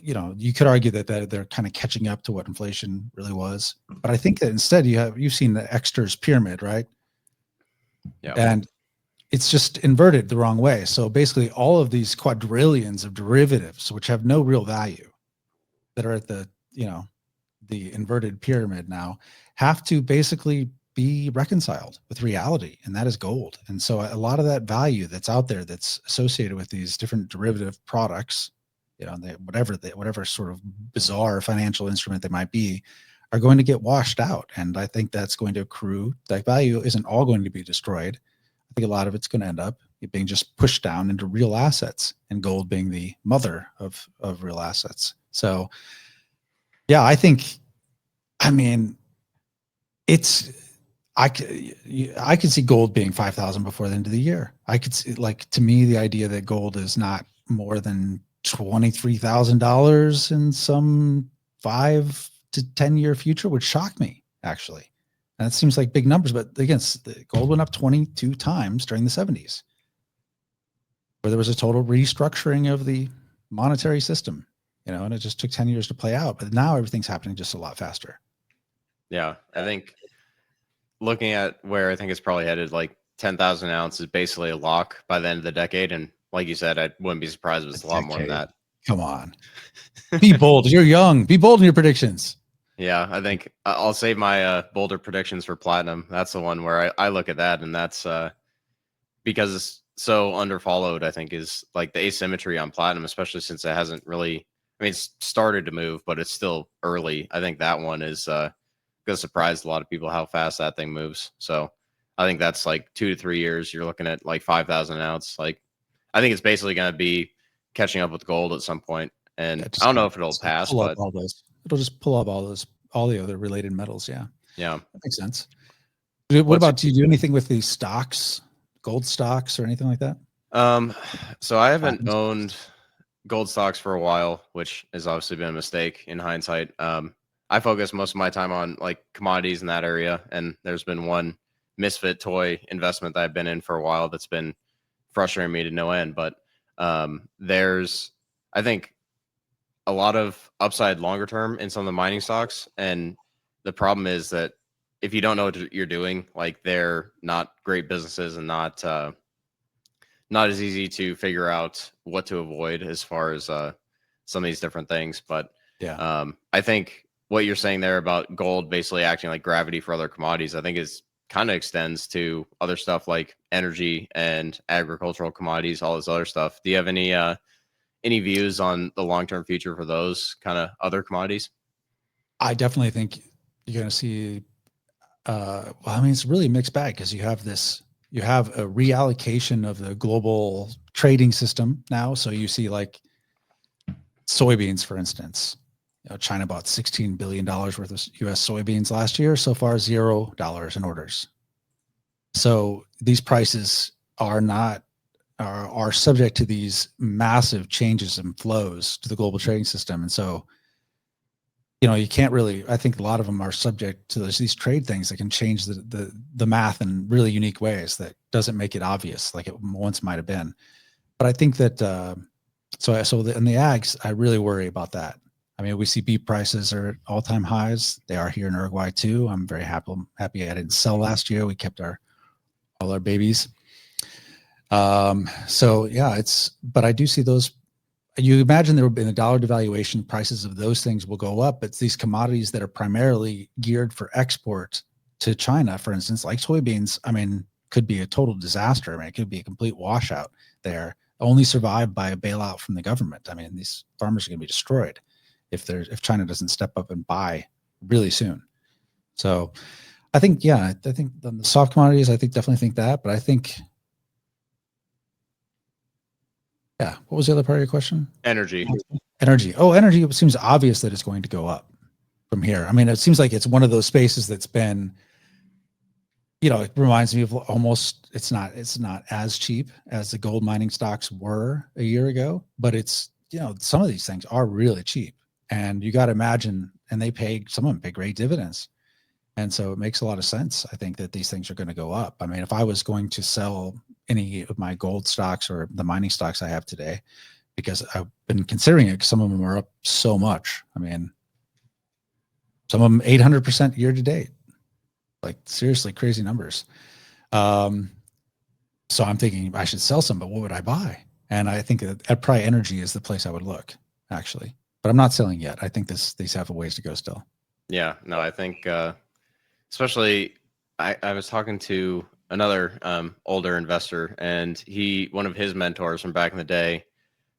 you could argue that they're kind of catching up to what inflation really was. But I think that instead you've seen the Exter's pyramid, right? Yeah. And it's just inverted the wrong way. So basically all of these quadrillions of derivatives, which have no real value, that are at the inverted pyramid now, have to basically be reconciled with reality, and that is gold. And so a lot of that value that's out there that's associated with these different derivative products, whatever sort of bizarre financial instrument they might be, are going to get washed out. And I think that's going to accrue. That value isn't all going to be destroyed. I think a lot of it's going to end up being just pushed down into real assets, and gold being the mother of real assets. So yeah, I mean, I could see gold being 5,000 before the end of the year. I could see, like, to me, the idea that gold is not more than $23,000 in some 5 to 10 year future would shock me, actually. And it seems like big numbers, but again, the gold went up 22 times during the 70s, where there was a total restructuring of the monetary system, and it just took 10 years to play out. But now everything's happening just a lot faster. Yeah, I think looking at where I think it's probably headed, like 10,000 ounces is basically a lock by the end of the decade. And like you said, I wouldn't be surprised if it's a lot more than that. Come on. Be bold. You're young. Be bold in your predictions. Yeah, I think I'll save my bolder predictions for platinum. That's the one where I look at that, and that's because it's so underfollowed, I think, is like the asymmetry on platinum, especially since it hasn't really, it's started to move, but it's still early. I think that one is going to surprise a lot of people how fast that thing moves. So I think that's like 2 to 3 years. You're looking at like 5,000 an ounce. Like, I think it's basically going to be catching up with gold at some point. And I don't know if it'll pass, but it'll just pull up all the other related metals. Yeah. Yeah. That makes sense. What about, do you do anything with these stocks, gold stocks or anything like that? So I haven't owned gold stocks for a while, which has obviously been a mistake in hindsight. I focus most of my time on like commodities in that area. And there's been one misfit toy investment that I've been in for a while that's been frustrating me to no end. But there's, I think, a lot of upside longer term in some of the mining stocks. And the problem is that if you don't know what you're doing, like, they're not great businesses and not as easy to figure out what to avoid as far as some of these different things. But yeah, I think what you're saying there about gold basically acting like gravity for other commodities, I think is kind of extends to other stuff like energy and agricultural commodities, all this other stuff. Do you have any views on the long-term future for those kind of other commodities? I definitely think you're going to see, it's really a mixed bag, because you have a reallocation of the global trading system now. So you see, like, soybeans, for instance, China bought $16 billion worth of US soybeans last year. So far, $0 in orders. So these prices are subject to these massive changes and flows to the global trading system. And so, you can't really, I think a lot of them are subject to these trade things that can change the math in really unique ways that doesn't make it obvious like it once might have been. But I think that, in the ags, I really worry about that. I mean, we see beef prices are at all-time highs. They are here in Uruguay too. I'm very happy I didn't sell last year. We kept all our babies. So yeah, but I do see those. You imagine there will be, in a dollar devaluation, prices of those things will go up. But these commodities that are primarily geared for export to China, for instance, like soybeans, could be a total disaster. It could be a complete washout there, only survived by a bailout from the government. These farmers are going to be destroyed if China doesn't step up and buy really soon. So I think the soft commodities, definitely think that, but I think, yeah. What was the other part of your question? Energy. Oh, energy. It seems obvious that it's going to go up from here. It seems like it's one of those spaces that's been, it reminds me of almost, it's not as cheap as the gold mining stocks were a year ago, but it's, some of these things are really cheap, and you got to imagine, and some of them pay great dividends. And so it makes a lot of sense. I think that these things are going to go up. If I was going to sell any of my gold stocks or the mining stocks I have today, because I've been considering it because some of them are up so much. I mean, some of them 800% year to date, like seriously crazy numbers. So I'm thinking I should sell some, but what would I buy? And I think that at Pri Energy is the place I would look, actually. But I'm not selling yet. I think these have a ways to go still. Yeah, no, I think especially I was talking to another older investor, and one of his mentors from back in the day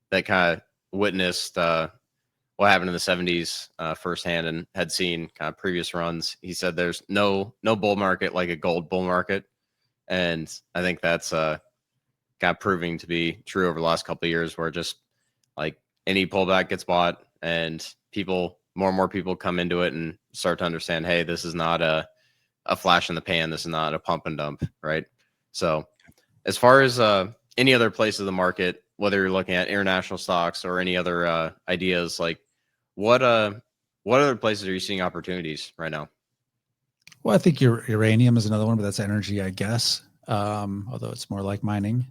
that kind of witnessed what happened in the 70s firsthand and had seen kind of previous runs. He said there's no bull market like a gold bull market. And I think that's got proving to be true over the last couple of years, where just like any pullback gets bought, and more and more people come into it and start to understand, hey, this is not a flash in the pan. This is not a pump and dump, right? So as far as any other place of the market, whether you're looking at international stocks or any other ideas, like what other places are you seeing opportunities right now? Well, I think your uranium is another one, but that's energy, I guess. Although it's more like mining.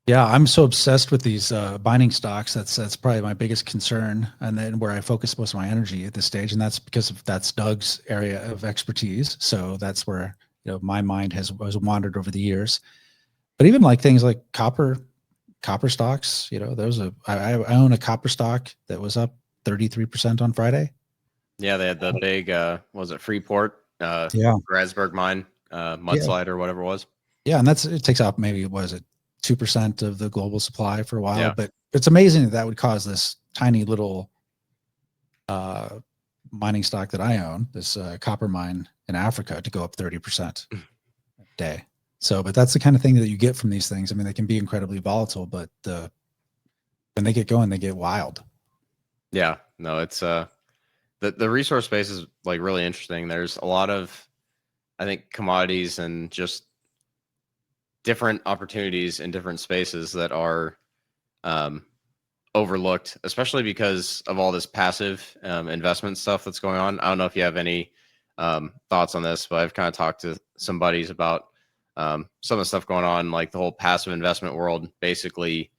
Yeah, I'm so obsessed with these mining stocks. That's probably my biggest concern, and then where I focus most of my energy at this stage, and that's because that's Doug's area of expertise. So that's where my mind has wandered over the years. But even like things like copper stocks, I own a copper stock that was up 33% on Friday. Yeah, they had the big was it Freeport Grasberg mine mudslide or whatever it was. Yeah, and it takes out maybe, was it 2% of the global supply for a while? Yeah. But it's amazing that would cause this tiny little mining stock that I own, this copper mine in Africa, to go up 30% a day. So, but that's the kind of thing that you get from these things. I mean, they can be incredibly volatile, but when they get going, they get wild. Yeah, no, it's the resource space is like really interesting. There's a lot of, I think, commodities and just different opportunities in different spaces that are overlooked, especially because of all this passive investment stuff that's going on. I don't know if you have any thoughts on this, but I've kind of talked to some buddies about some of the stuff going on, like the whole passive investment world, basically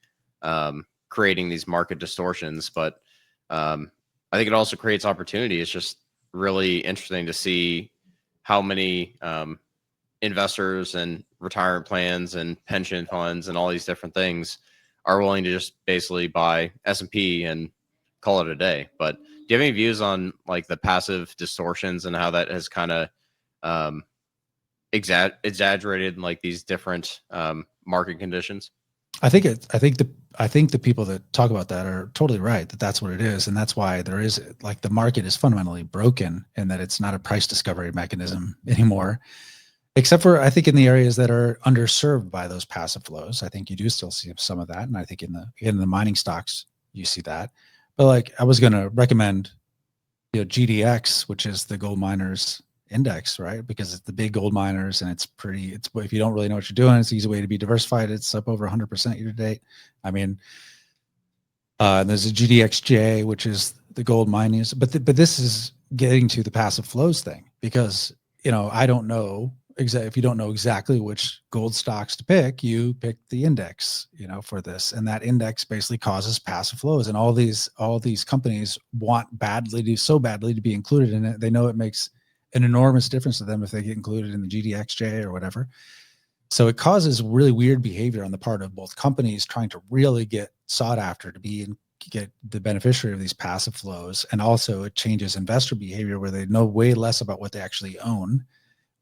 creating these market distortions. But I think it also creates opportunity. It's just really interesting to see how many investors and retirement plans and pension funds and all these different things are willing to just basically buy S&P and call it a day. But do you have any views on like the passive distortions and how that has kind of exaggerated like these different market conditions? I think the people that talk about that are totally right, that that's what it is. And that's why there is, like, the market is fundamentally broken, and that it's not a price discovery mechanism anymore, except for, I think, in the areas that are underserved by those passive flows. I think you do still see some of that. And I think in the mining stocks, you see that. But like, I was going to recommend, GDX, which is the gold miners index, right? Because it's the big gold miners, and it's if you don't really know what you're doing, it's an easy way to be diversified. It's up over 100% year to date. I mean, there's a GDXJ, which is the gold miners, but this is getting to the passive flows thing, because I don't know if you don't know exactly which gold stocks to pick, you pick the index, for this, and that index basically causes passive flows, and all these companies want so badly to be included in it. They know it makes an enormous difference to them if they get included in the GDXJ or whatever. So it causes really weird behavior on the part of both companies trying to really get sought after to get the beneficiary of these passive flows. And also it changes investor behavior, where they know way less about what they actually own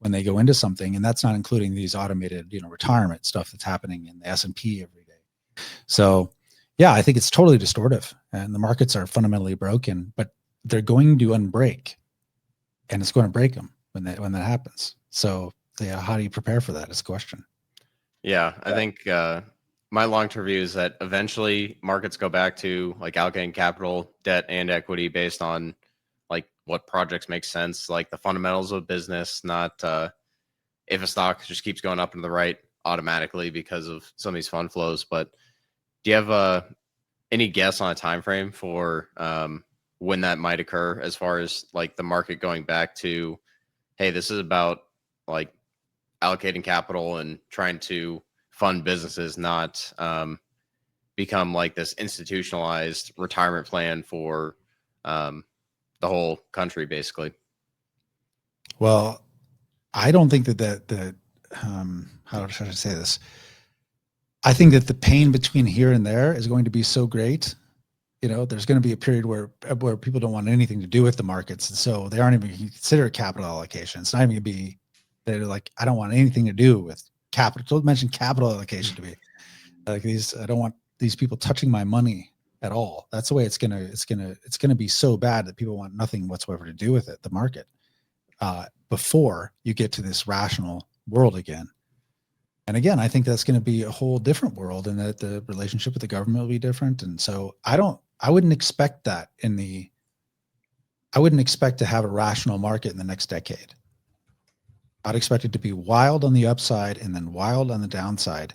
when they go into something. And that's not including these automated, retirement stuff that's happening in the S&P every day. So yeah, I think it's totally distortive, and the markets are fundamentally broken, but they're going to unbreak. And it's going to break them when that happens. So yeah, how do you prepare for that is the question. Yeah, I think my long-term view is that eventually markets go back to like allocating capital, debt, and equity based on like what projects make sense, like the fundamentals of business, not if a stock just keeps going up and to the right automatically because of some of these fund flows. But do you have any guess on a time frame for when that might occur, as far as like the market going back to, hey, this is about like allocating capital and trying to fund businesses, not become like this institutionalized retirement plan for the whole country, basically. Well, I don't think that how should I say this? I think that the pain between here and there is going to be so great. There's going to be a period where people don't want anything to do with the markets, and so they aren't even going to consider capital allocation. It's not even going to be, they're like, I don't want anything to do with capital. Don't mention capital allocation to me. Like I don't want these people touching my money at all. That's the way it's gonna be so bad that people want nothing whatsoever to do with it, the market, before you get to this rational world again. And again, I think that's going to be a whole different world, and that the relationship with the government will be different. And so I wouldn't expect that I wouldn't expect to have a rational market in the next decade. I'd expect it to be wild on the upside and then wild on the downside.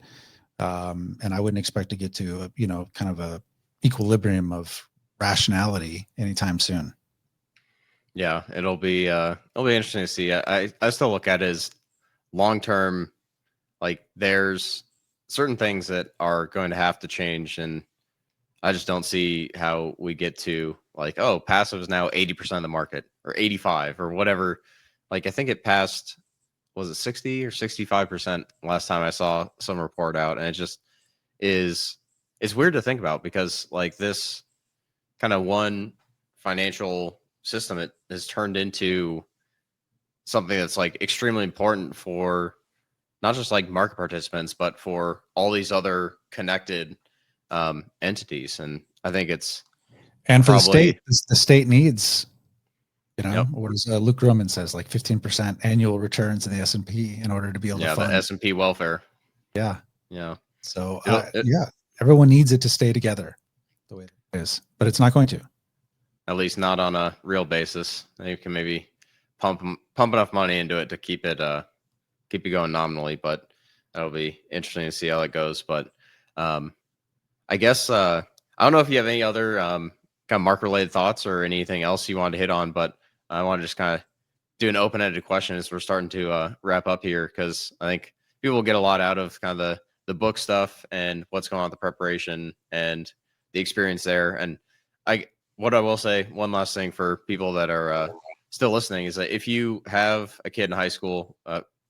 And I wouldn't expect to get to kind of a equilibrium of rationality anytime soon. Yeah, it'll be interesting to see. I still look at it as long-term. Like, there's certain things that are going to have to change, and I just don't see how we get to like, oh, passive is now 80% of the market, or 85 or whatever. Like, I think it passed, was it 60 or 65% last time I saw some report out, and it just it's weird to think about, because like this kind of one financial system, it has turned into something that's like extremely important for not just like market participants, but for all these other connected entities. And I think it's and for probably, the state needs, Yep. what is Luke Roman says, like 15% annual returns in the S&P in order to be able to fund the S&P welfare. Yeah. Yeah. So everyone needs it to stay together the way it is, but it's not going to. At least not on a real basis. You can maybe pump enough money into it to keep it going nominally, but that'll be interesting to see how that goes. But I guess I don't know if you have any other kind of market related thoughts or anything else you wanted to hit on, but I want to just kind of do an open-ended question as we're starting to wrap up here, because I think people will get a lot out of kind of the book stuff and what's going on with the preparation and the experience there. And what I will say, one last thing for people that are still listening, is that if you have a kid in high school,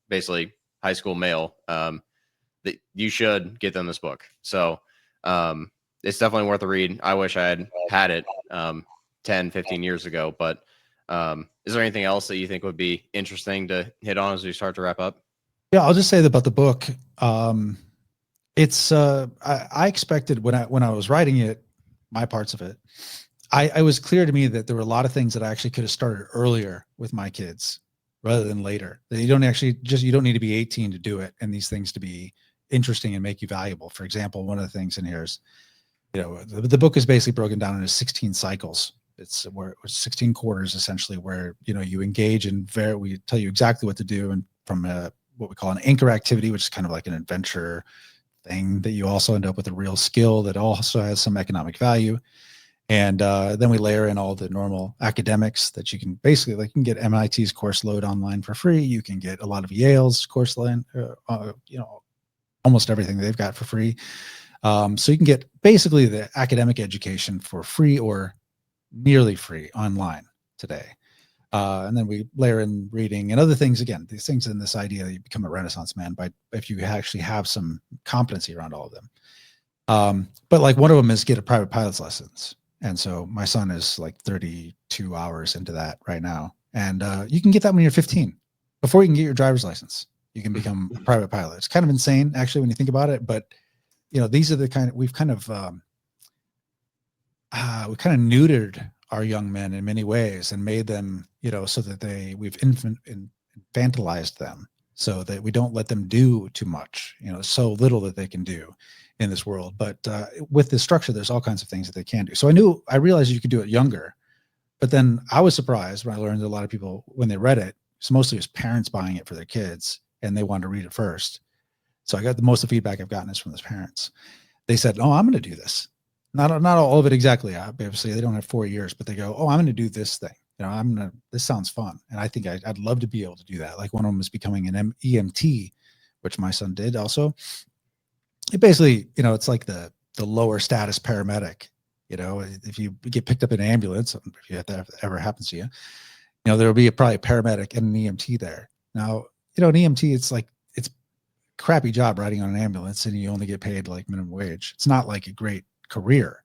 basically high school male, that you should get them this book. So it's definitely worth a read. I wish I had it 10, 15 years ago, but is there anything else that you think would be interesting to hit on as we start to wrap up? Yeah, I'll just say that about the book. It's I expected when I was writing it, my parts of it, I was clear to me that there were a lot of things that I actually could have started earlier with my kids rather than later. That you don't need to be 18 to do it, and these things to be interesting and make you valuable. For example, one of the things in here is, the book is basically broken down into 16 cycles. It's 16 quarters essentially, where you engage in we tell you exactly what to do, and from what we call an anchor activity, which is kind of like an adventure thing, that you also end up with a real skill that also has some economic value. And then we layer in all the normal academics that you can basically, like, you can get MIT's course load online for free. You can get a lot of Yale's course load, almost everything they've got for free. So you can get basically the academic education for free or nearly free online today. And then we layer in reading and other things. Again, these things in this idea that you become a Renaissance man if you actually have some competency around all of them. But like, one of them is get a private pilot's lessons. And so my son is like 32 hours into that right now. And you can get that when you're 15. Before you can get your driver's license, you can become a private pilot. It's kind of insane, actually, when you think about it. But these are the kind of, we've kind of neutered our young men in many ways and made them, so that we've infantilized them, so that we don't let them do too much, so little that they can do in this world. But with this structure, there's all kinds of things that they can do. So I realized you could do it younger, but then I was surprised when I learned that a lot of people, when they read it, it's mostly just parents buying it for their kids, and they wanted to read it first. So I got most of the feedback I've gotten is from those parents. They said, "Oh, I'm going to do this." Not all of it exactly. Obviously, they don't have 4 years, but they go, "Oh, I'm going to do this thing. This sounds fun." And I think I'd love to be able to do that. Like, one of them is becoming an EMT, which my son did also. It basically, it's like the the lower status paramedic. You know, if you get picked up in an ambulance, if that ever happens to you, you know, there'll be probably a paramedic and an EMT there. Now, you know, an EMT, it's a crappy job riding on an ambulance, and you only get paid like minimum wage. It's not like a great career.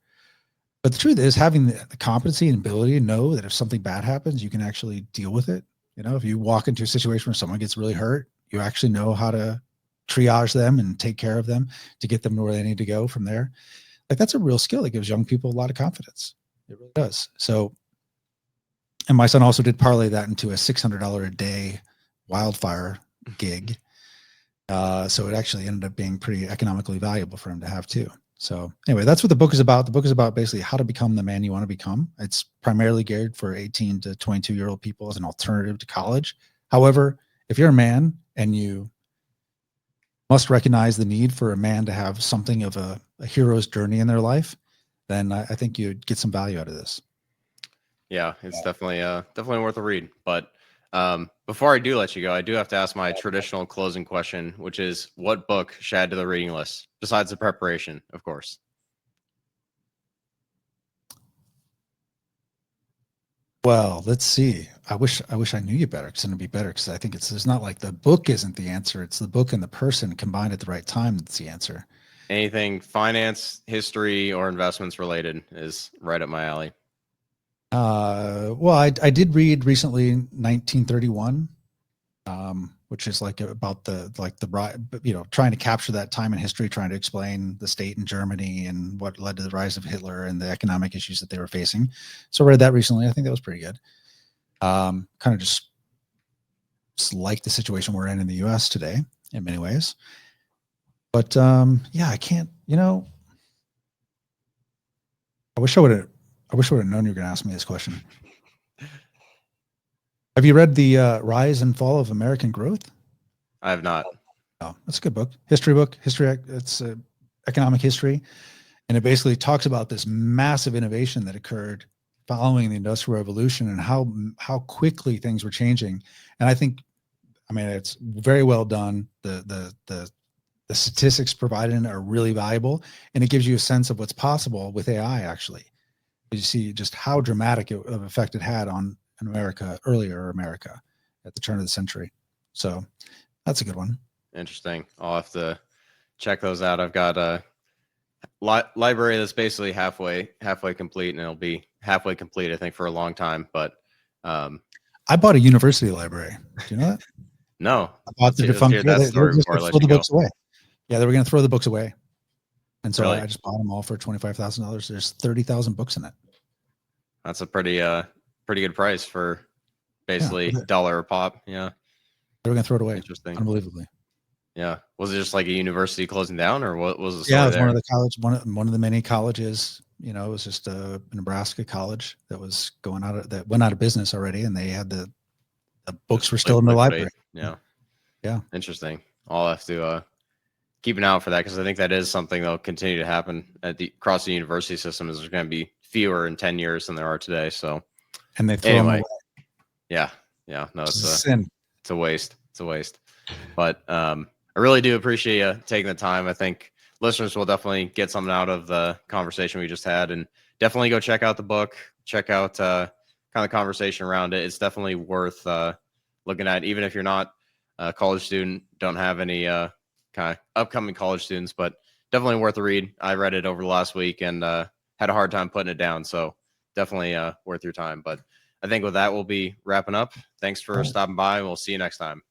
But the truth is, having the competency and ability to know that if something bad happens, you can actually deal with it. You know, if you walk into a situation where someone gets really hurt, you actually know how to triage them and take care of them to get them to where they need to go from there. Like, that's a real skill that gives young people a lot of confidence. It really does. So, and my son also did parlay that into a $600 a day wildfire gig. So it actually ended up being pretty economically valuable for him to have too. So anyway, that's what the book is about. The book is about basically how to become the man you want to become. It's primarily geared for 18 to 22-year-old people as an alternative to college. However, if you're a man and you must recognize the need for a man to have something of a hero's journey in their life, then I think you'd get some value out of this. Yeah, it's definitely worth a read. But before I do let you go, I do have to ask my traditional closing question, which is, what book should I add to the reading list besides the preparation, of course? Well, let's see. I wish I knew you better, because it'd be better, because I think it's not like the book isn't the answer. It's the book and the person combined at the right time that's the answer. Anything finance, history, or investments related is right up my alley. Well, I did read recently 1931, which is like about trying to capture that time in history, trying to explain the state in Germany and what led to the rise of Hitler and the economic issues that they were facing. So I read that recently. I think that was pretty good. Kind of just like the situation we're in the US today in many ways. But yeah, I can't, I wish I would have known you were going to ask me this question. Have you read The Rise and Fall of American Growth? I have not. Oh, that's a good book. History book. It's economic history. And it basically talks about this massive innovation that occurred following the Industrial Revolution and how quickly things were changing. And I mean, it's very well done. The statistics provided in it are really valuable, and it gives you a sense of what's possible with AI, actually. You see just how dramatic of effect it had on earlier America at the turn of the century. So that's a good one. Interesting. I'll have to check those out. I've got a library that's basically halfway complete, and it'll be halfway complete, I think, for a long time. But I bought a university library. Do you know that? No. I bought the defunct. They were just going to throw the books away. Yeah, they were going to throw the books away. And so I just bought them all for $25,000. There's 30,000 books in it. That's a pretty good price for basically $1 a pop. Yeah. They were going to throw it away. Interesting. Unbelievably. Yeah. Was it just like a university closing down, or what was the story? Yeah, it was there? one of the many colleges. It was just a Nebraska college that went out of business already, and they had the books were still in the library. Yeah. Yeah. Interesting. I'll have to keep an eye out for that, because I think that is something that'll continue to happen across the university system. Is there's going to be fewer in 10 years than there are today. So, and they throw them away. Yeah. No, it's a sin. It's a waste. But I really do appreciate you taking the time. I think listeners will definitely get something out of the conversation we just had, and definitely go check out the book, check out kind of the conversation around it. It's definitely worth looking at, even if you're not a college student, don't have any kind of upcoming college students, but definitely worth a read. I read it over the last week and had a hard time putting it down. So definitely worth your time. But I think with that, we'll be wrapping up. Thanks for stopping by, and we'll see you next time.